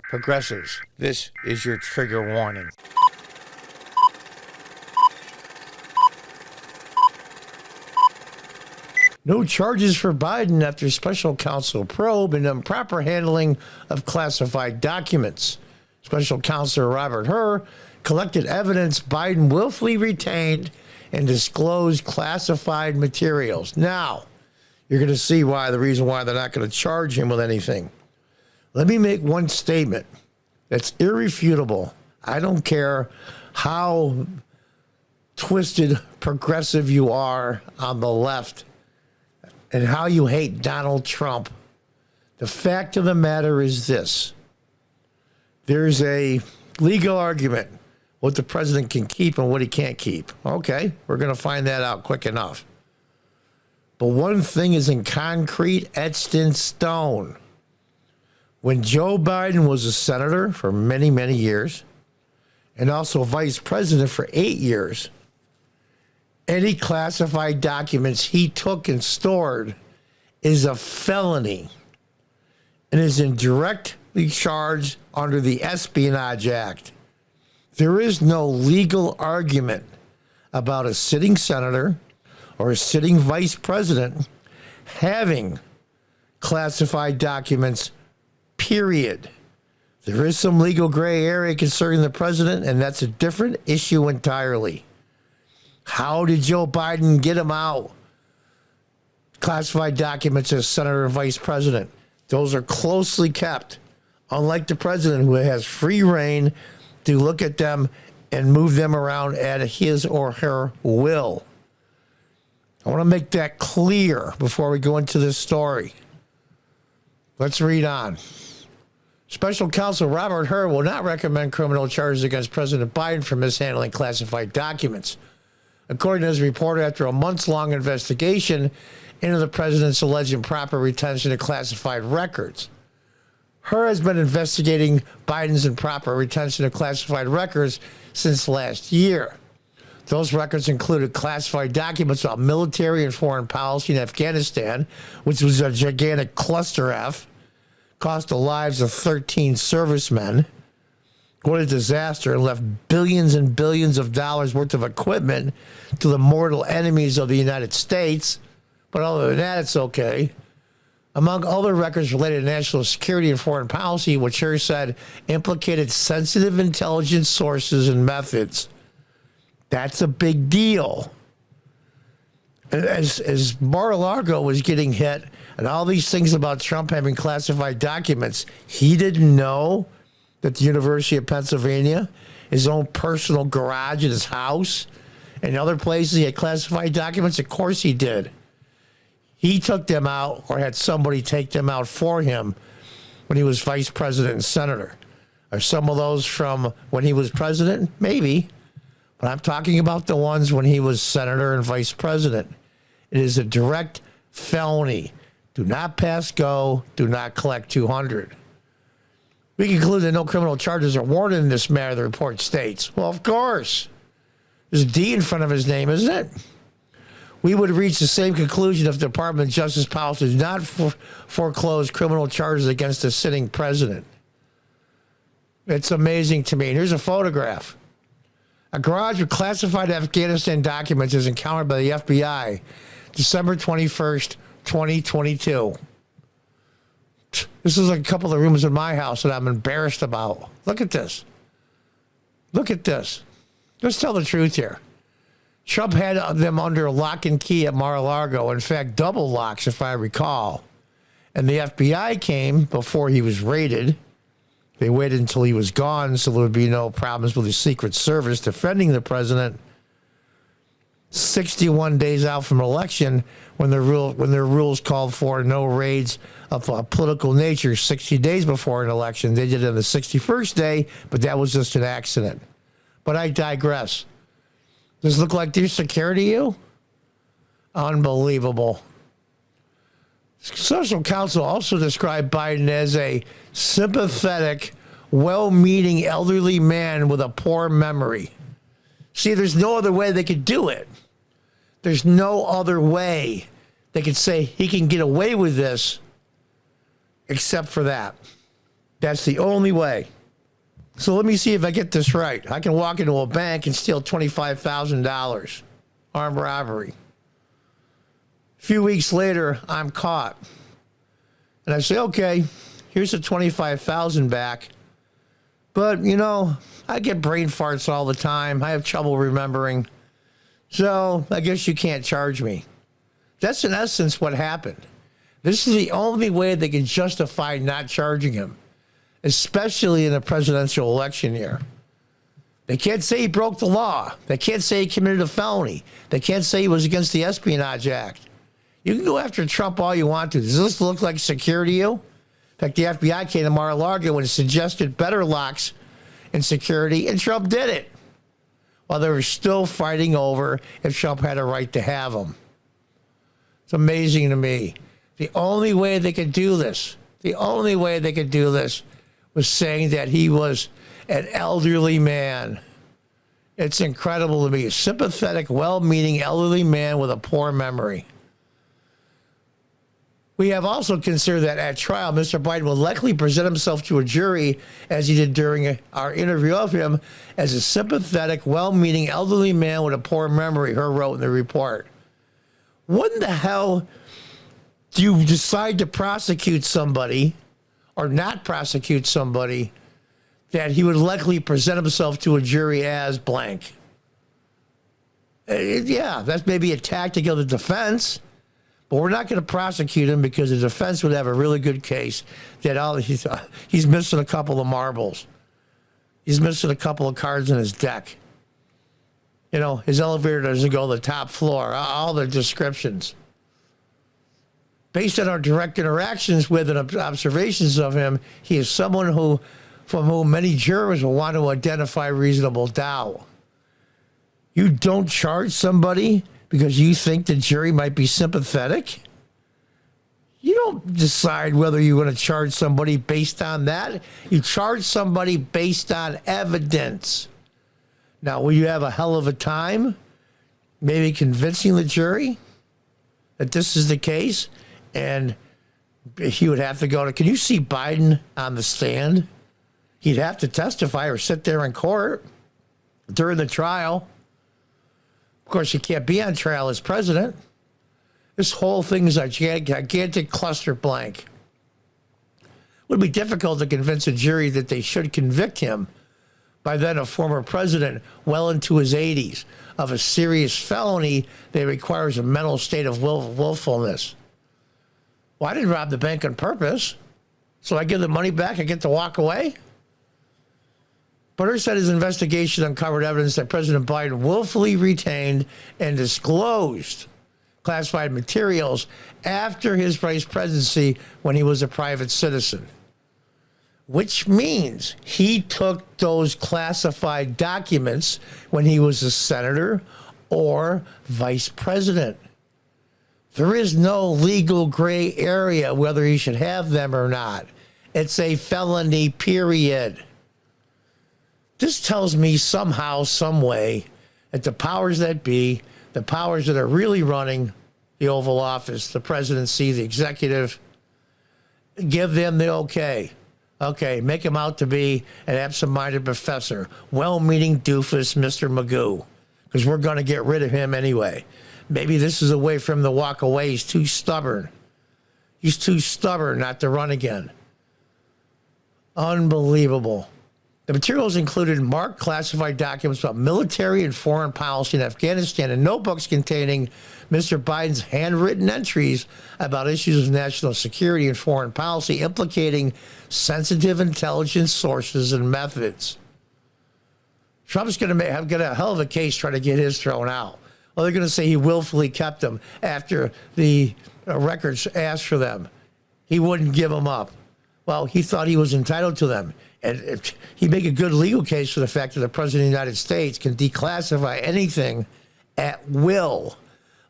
Progressives, this is your trigger warning. No charges for Biden after special counsel probe and improper handling of classified documents. Special counsel Robert Hur collected evidence Biden willfully retained and disclosed classified materials. Now, you're going to see the reason why they're not going to charge him with anything. Let me make one statement that's irrefutable. I don't care how twisted progressive you are on the left and how you hate Donald Trump. The fact of the matter is this. There's a legal argument what the president can keep and what he can't keep. Okay, we're going to find that out quick enough. But one thing is in concrete, etched in stone. When Joe Biden was a senator for many, many years, and also vice president for 8 years, any classified documents he took and stored is a felony and is indirectly charged under the Espionage Act. There is no legal argument about a sitting senator or a sitting vice president having classified documents, period. There is some legal gray area concerning the president, and that's a different issue entirely. How did Joe Biden get them out? Classified documents as senator and vice president. Those are closely kept, unlike the president who has free reign to look at them and move them around at his or her will. I want to make that clear before we go into this story. Let's read on. Special counsel Robert Hur will not recommend criminal charges against President Biden for mishandling classified documents. According to his report, after a months-long investigation into the president's alleged improper retention of classified records, Hur has been investigating Biden's improper retention of classified records since last year. Those records included classified documents on military and foreign policy in Afghanistan, which was a gigantic cluster F, cost the lives of 13 servicemen. What a disaster, and left billions and billions of dollars worth of equipment to the mortal enemies of the United States. But other than that, it's okay. Among other records related to national security and foreign policy, which Hur said implicated sensitive intelligence sources and methods. That's a big deal. As Mar-a-Lago was getting hit and all these things about Trump having classified documents, he didn't know that the University of Pennsylvania, his own personal garage at his house, and other places he had classified documents? Of course he did. He took them out or had somebody take them out for him when he was vice president and senator. Are some of those from when he was president? Maybe. But I'm talking about the ones when he was senator and vice president. It is a direct felony. Do not pass go. Do not collect 200. We conclude that no criminal charges are warranted in this matter, the report states. Well, of course. There's a D in front of his name, isn't it? We would reach the same conclusion if the Department of Justice policy did not foreclose criminal charges against the sitting president. It's amazing to me. And here's a photograph. A garage with classified Afghanistan documents is encountered by the FBI December 21st, 2022. This is like a couple of rooms in my house that I'm embarrassed about. Look at this. Look at this. Let's tell the truth here. Trump had them under lock and key at Mar-a-Lago. In fact, double locks, if I recall. And the FBI came before he was raided. They waited until he was gone so there would be no problems with the Secret Service defending the president. 61 days out from election, when their rules called for no raids of a political nature 60 days before an election. They did it on the 61st day, but that was just an accident. But I digress. Does it look like there's security to you? Unbelievable. Special counsel also described Biden as a sympathetic, well-meaning elderly man with a poor memory. See, there's no other way they could do it. There's no other way they could say he can get away with this except for that. That's the only way. So let me see if I get this right. I can walk into a bank and steal $25,000. Armed robbery. A few weeks later, I'm caught. And I say, okay, here's the $25,000 back. But, I get brain farts all the time. I have trouble remembering. So I guess you can't charge me. That's in essence what happened. This is the only way they can justify not charging him, especially in a presidential election year. They can't say he broke the law. They can't say he committed a felony. They can't say he was against the Espionage Act. You can go after Trump all you want to. Does this look like security to you? In fact, the FBI came to Mar-a-Lago and suggested better locks and security, and Trump did it, while they were still fighting over if Trump had a right to have them. It's amazing to me. The only way they could do this, was saying that he was an elderly man. It's incredible to me. A sympathetic, well-meaning elderly man with a poor memory. We have also considered that at trial, Mr. Biden will likely present himself to a jury, as he did during our interview of him, as a sympathetic, well-meaning elderly man with a poor memory, her wrote in the report. When the hell do you decide to prosecute somebody or not prosecute somebody that he would likely present himself to a jury as blank? Yeah, that's maybe a tactic of the defense. But we're not going to prosecute him because the defense would have a really good case that he's missing a couple of marbles. He's missing a couple of cards in his deck. His elevator doesn't go to the top floor. All the descriptions. Based on our direct interactions with and observations of him, he is someone from whom many jurors will want to identify reasonable doubt. You don't charge somebody because you think the jury might be sympathetic? You don't decide whether you're going to charge somebody based on that. You charge somebody based on evidence. Now, will you have a hell of a time maybe convincing the jury that this is the case? And he would have to go to, can you see Biden on the stand? He'd have to testify or sit there in court during the trial. Of course, he can't be on trial as president. This whole thing is a gigantic cluster blank. It would be difficult to convince a jury that they should convict him, by then a former president well into his 80s, of a serious felony that requires a mental state of willfulness. Well, I didn't rob the bank on purpose, so I give the money back, I get to walk away? Butter said his investigation uncovered evidence that President Biden willfully retained and disclosed classified materials after his vice presidency when he was a private citizen, which means he took those classified documents when he was a senator or vice president. There is no legal gray area whether he should have them or not. It's a felony, period. This tells me somehow, some way, that the powers that be, the powers that are really running the Oval Office, the presidency, the executive, give them the okay. Okay, make him out to be an absent-minded professor, well-meaning doofus, Mr. Magoo, because we're going to get rid of him anyway. Maybe this is a way for him to walk away. He's too stubborn. He's too stubborn not to run again. Unbelievable. The materials included marked classified documents about military and foreign policy in Afghanistan and notebooks containing Mr. Biden's handwritten entries about issues of national security and foreign policy implicating sensitive intelligence sources and methods. Trump's going to get a hell of a case trying to get his thrown out. Well, they're going to say he willfully kept them after the records asked for them. He wouldn't give them up. Well, he thought he was entitled to them. And he'd make a good legal case for the fact that the President of the United States can declassify anything at will,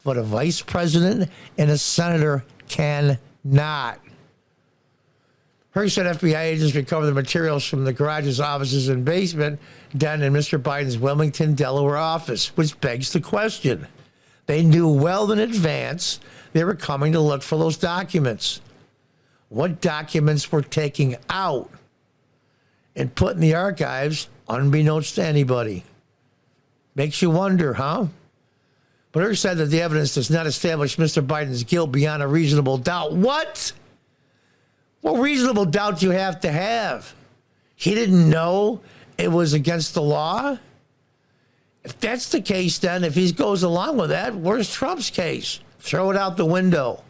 but a vice president and a senator cannot. Her said FBI agents recovered the materials from the garages, offices, and basement down in Mr. Biden's Wilmington, Delaware office, which begs the question. They knew well in advance they were coming to look for those documents. What documents were taken out and put in the archives unbeknownst to anybody. Makes you wonder, huh? But Hur said that the evidence does not establish Mr. Biden's guilt beyond a reasonable doubt. What? What reasonable doubt do you have to have? He didn't know it was against the law? If that's the case, then if he goes along with that, where's Trump's case? Throw it out the window.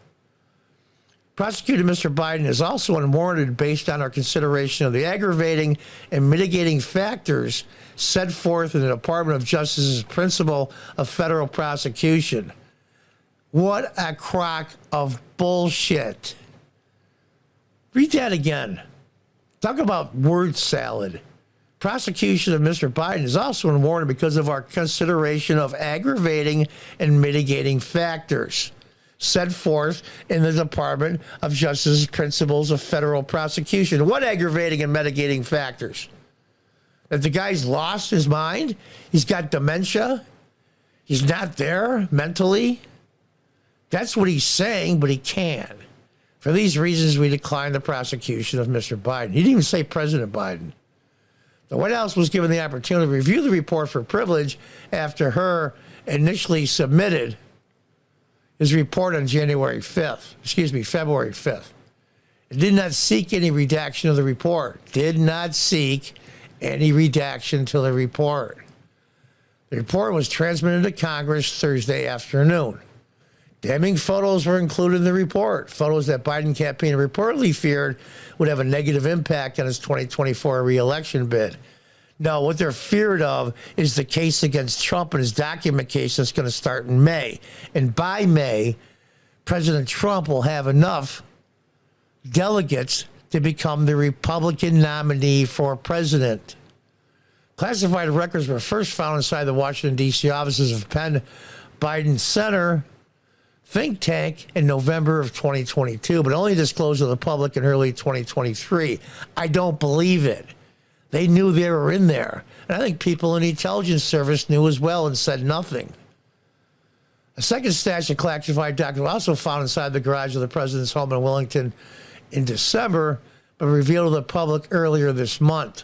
Prosecutor Mr. Biden is also unwarranted based on our consideration of the aggravating and mitigating factors set forth in the Department of Justice's principle of federal prosecution. What a crock of bullshit. Read that again. Talk about word salad. Prosecution of Mr. Biden is also unwarranted because of our consideration of aggravating and mitigating factors set forth in the Department of Justice's principles of federal prosecution. What aggravating and mitigating factors? That the guy's lost his mind? He's got dementia? He's not there mentally? That's what he's saying, but he can. For these reasons, we decline the prosecution of Mr. Biden. He didn't even say President Biden. The White House was given the opportunity to review the report for privilege after Hur initially submitted his report on February 5th. It did not seek any redaction of the report. Did not seek any redaction to the report. The report was transmitted to Congress Thursday afternoon. Damning photos were included in the report, photos that Biden campaign reportedly feared would have a negative impact on his 2024 re-election bid. No, what they're feared of is the case against Trump and his document case that's going to start in May. And by May, President Trump will have enough delegates to become the Republican nominee for president. Classified records were first found inside the Washington, D.C. offices of Penn Biden Center think tank in November of 2022, but only disclosed to the public in early 2023. I don't believe it. They knew they were in there. And I think people in the intelligence service knew as well and said nothing. A second stash of classified documents was also found inside the garage of the president's home in Wellington in December, but revealed to the public earlier this month,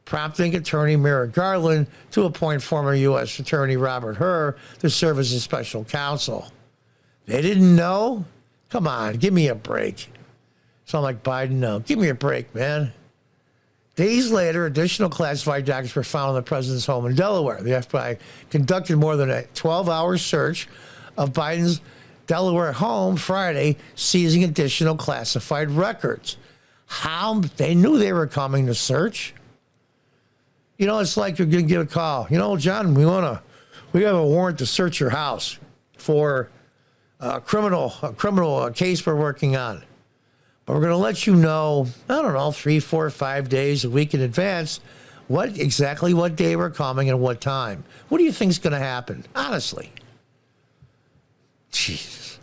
prompting attorney Merrick Garland to appoint former U.S. Attorney Robert Hur to serve as a special counsel. They didn't know? Come on, give me a break. Sound like Biden, no. Give me a break, man. Days later, additional classified documents were found in the president's home in Delaware. The FBI conducted more than a 12-hour search of Biden's Delaware home Friday, seizing additional classified records. How? They knew they were coming to search. You know, it's like you're going to get a call. You know, John, we have a warrant to search your house for a criminal case we're working on. But we're going to let you know, I don't know, 3, 4, 5 days, a week in advance, exactly what day we're coming and what time. What do you think's going to happen? Honestly. Jesus.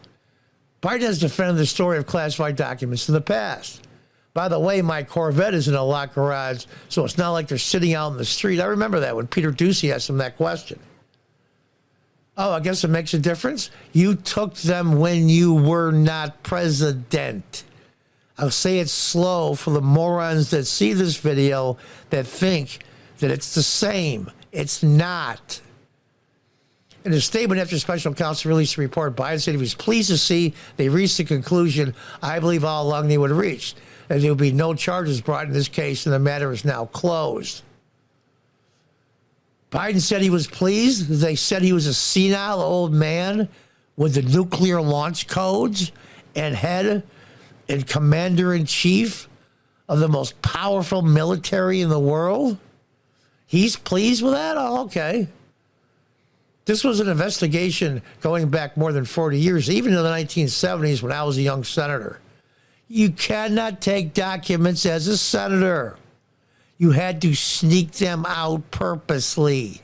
Biden has defended the story of classified documents in the past. By the way, my Corvette is in a locked garage, so it's not like they're sitting out in the street. I remember that when Peter Doocy asked him that question. Oh, I guess it makes a difference. You took them when you were not president. I'll say it slow for the morons that see this video that think that it's the same. It's not. In a statement after special counsel released a report, Biden said he was pleased to see they reached the conclusion I believe all along they would have reached, that there would be no charges brought in this case and the matter is now closed. Biden said he was pleased. They said he was a senile old man with the nuclear launch codes and head and commander-in-chief of the most powerful military in the world. He's pleased with that? Oh, okay. This was an investigation going back more than 40 years, even in the 1970s when I was a young senator. You cannot take documents as a senator. You had to sneak them out purposely.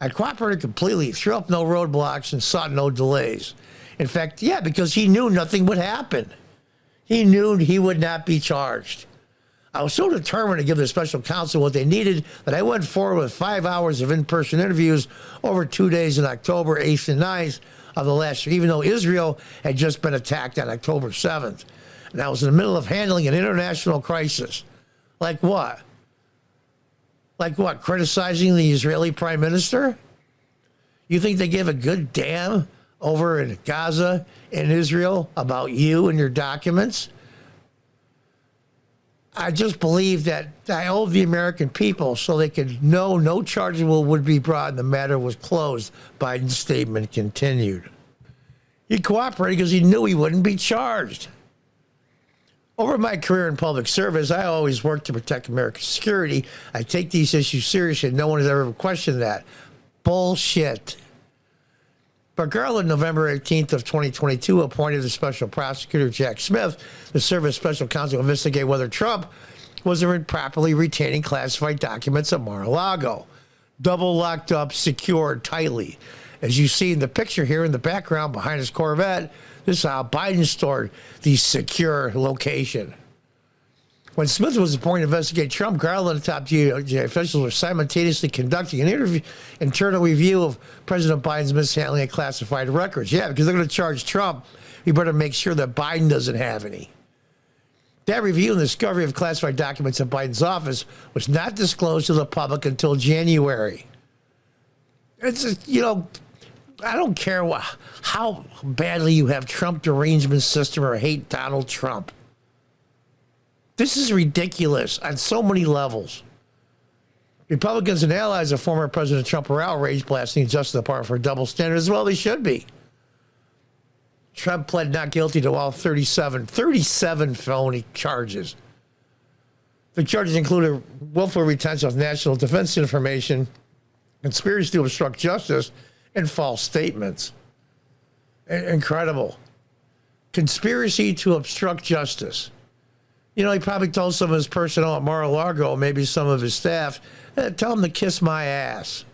I cooperated completely, threw up no roadblocks, and sought no delays. In fact, yeah, because he knew nothing would happen. He knew he would not be charged. I was so determined to give the special counsel what they needed that I went forward with 5 hours of in-person interviews over 2 days in October 8th and 9th of the last year, even though Israel had just been attacked on October 7th. And I was in the middle of handling an international crisis. Like what? Like what? Criticizing the Israeli prime minister? You think they give a good damn over in Gaza and Israel about you and your documents? I just believe that I owe the American people so they could know no charges would be brought and the matter was closed. Biden's statement continued. He cooperated because he knew he wouldn't be charged. Over my career in public service, I always worked to protect America's security. I take these issues seriously, and no one has ever questioned that. Bullshit. But Garland, November 18th of 2022, appointed the special prosecutor Jack Smith to serve as special counsel to investigate whether Trump was improperly retaining classified documents at Mar-a-Lago. Double locked up, secured tightly. As you see in the picture here in the background behind his Corvette, this is how Biden stored the secure location. When Smith was appointed to investigate Trump, Garland and top DOJ officials were simultaneously conducting an internal review of President Biden's mishandling of classified records. Yeah, because they're going to charge Trump. We better make sure that Biden doesn't have any. That review and discovery of classified documents in Biden's office was not disclosed to the public until January. It's just, I don't care how badly you have Trump derangement system or hate Donald Trump. This is ridiculous on so many levels. Republicans and allies of former President Trump are outraged, blasting the Justice Department for a double standard as well. They should be. Trump pled not guilty to all 37 felony charges. The charges included willful retention of national defense information, conspiracy to obstruct justice, and false statements. Incredible. Conspiracy to obstruct justice. He probably told some of his personnel at Mar-a-Lago, maybe some of his staff, tell them to kiss my ass.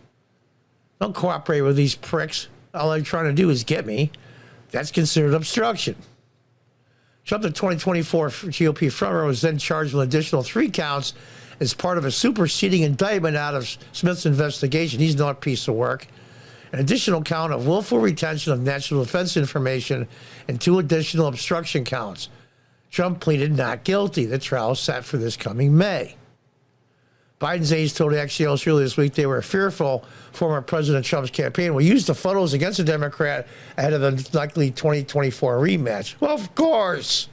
Don't cooperate with these pricks. All they're trying to do is get me. That's considered obstruction. Trump, the 2024 GOP frontrunner, was then charged with an additional 3 counts as part of a superseding indictment out of Smith's investigation. He's not a piece of work. An additional count of willful retention of national defense information and 2 additional obstruction counts. Trump pleaded not guilty. The trial is set for this coming May. Biden's aides told Axios earlier this week they were fearful former President Trump's campaign will use the photos against the Democrat ahead of the likely 2024 rematch. Well, of course.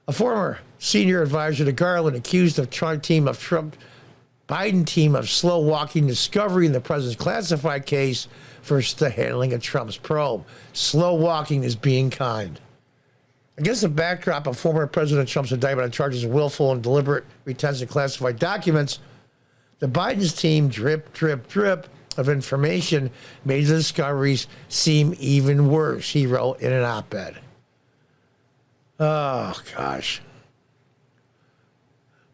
A former senior advisor to Garland accused the Biden team of slow walking discovery in the president's classified case versus the handling of Trump's probe. Slow walking is being kind. Against the backdrop of former President Trump's indictment on charges of willful and deliberate retention of classified documents, the Biden's team drip of information made the discoveries seem even worse, he wrote in an op-ed. Oh, gosh.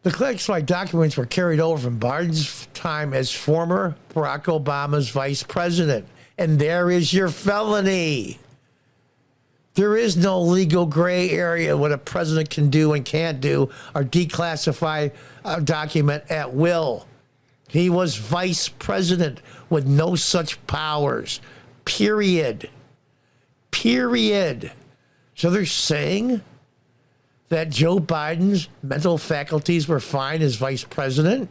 The classified documents were carried over from Biden's time as former Barack Obama's vice president. And there is your felony. There is no legal gray area what a president can do and can't do or declassify a document at will. He was vice president with no such powers. Period. So they're saying that Joe Biden's mental faculties were fine as vice president,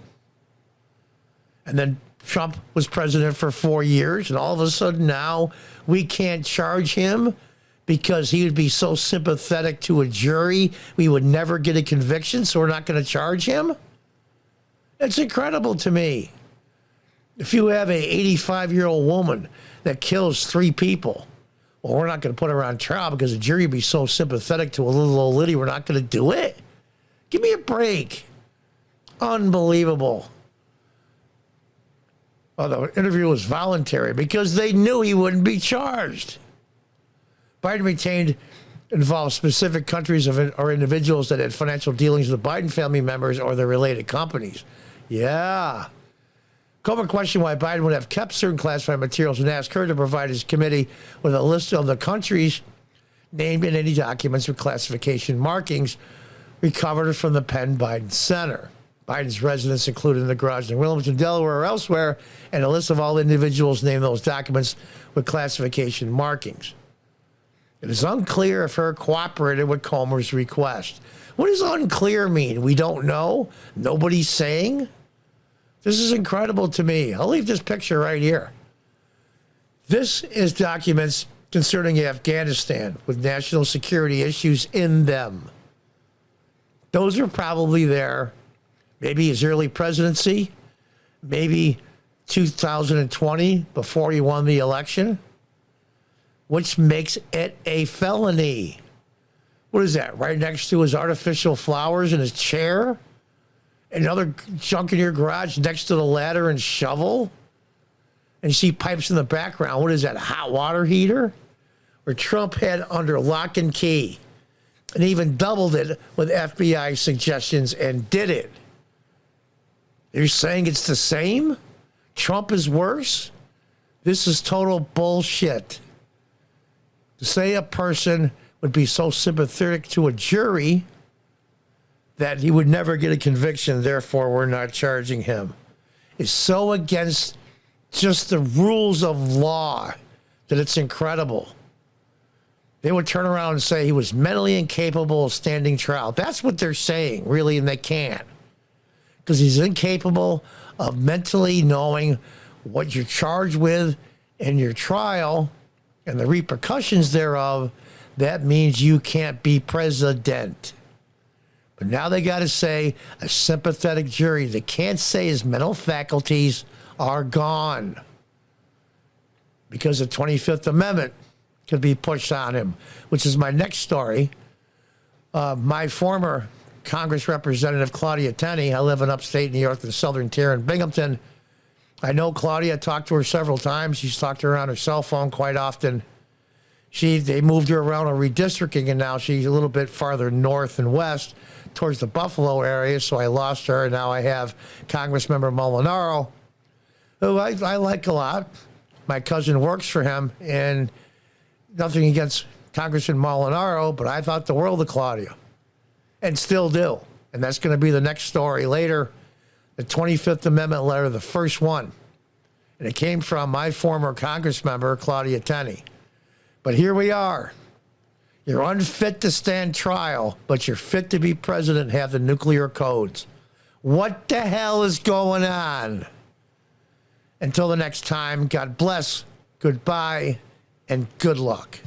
and then Trump was president for 4 years, and all of a sudden now we can't charge him because he would be so sympathetic to a jury, we would never get a conviction, so we're not going to charge him? It's incredible to me. If you have a 85-year-old woman that kills 3 people, well, we're not going to put her on trial because the jury would be so sympathetic to a little old lady, we're not going to do it? Give me a break. Unbelievable. Well, the interview was voluntary because they knew he wouldn't be charged. Biden retained involved specific countries or individuals that had financial dealings with Biden family members or their related companies. Yeah. Comer questioned why Biden would have kept certain classified materials and asked her to provide his committee with a list of the countries named in any documents with classification markings recovered from the Penn Biden Center. Biden's residence included in the garage in Wilmington, Delaware, or elsewhere, and a list of all individuals named in those documents with classification markings. It is unclear if her cooperated with Comer's request. What does unclear mean? We don't know? Nobody's saying? This is incredible to me. I'll leave this picture right here. This is documents concerning Afghanistan with national security issues in them. Those are probably there, maybe his early presidency, maybe 2020 before he won the election, which makes it a felony. What is that? Right next to his artificial flowers in his chair? Another junk in your garage next to the ladder and shovel? And you see pipes in the background. What is that, a hot water heater? Where Trump had under lock and key and even doubled it with FBI suggestions and did it. You're saying it's the same? Trump is worse? This is total bullshit. To say a person would be so sympathetic to a jury that he would never get a conviction, therefore we're not charging him, is so against just the rules of law that it's incredible. They would turn around and say he was mentally incapable of standing trial. That's what they're saying, really, and they can't. Because he's incapable of mentally knowing what you're charged with in your trial and the repercussions thereof. That means you can't be president. But now they got to say a sympathetic jury. They can't say his mental faculties are gone because the 25th Amendment could be pushed on him, which is my next story. My former Congress Representative Claudia Tenney, I live in upstate New York, the southern tier in Binghamton. I know Claudia, talked to her several times. She's talked to her on her cell phone quite often. They moved her around on redistricting, and now she's a little bit farther north and west towards the Buffalo area, so I lost her, and now I have Congressmember Molinaro, who I like a lot. My cousin works for him, and nothing against Congressman Molinaro, but I thought the world of Claudia, and still do. And that's going to be the next story later, the 25th Amendment letter, the first one. And it came from my former Congress member, Claudia Tenney. But here we are. You're unfit to stand trial, but you're fit to be president, have the nuclear codes. What the hell is going on? Until the next time, God bless, goodbye, and good luck.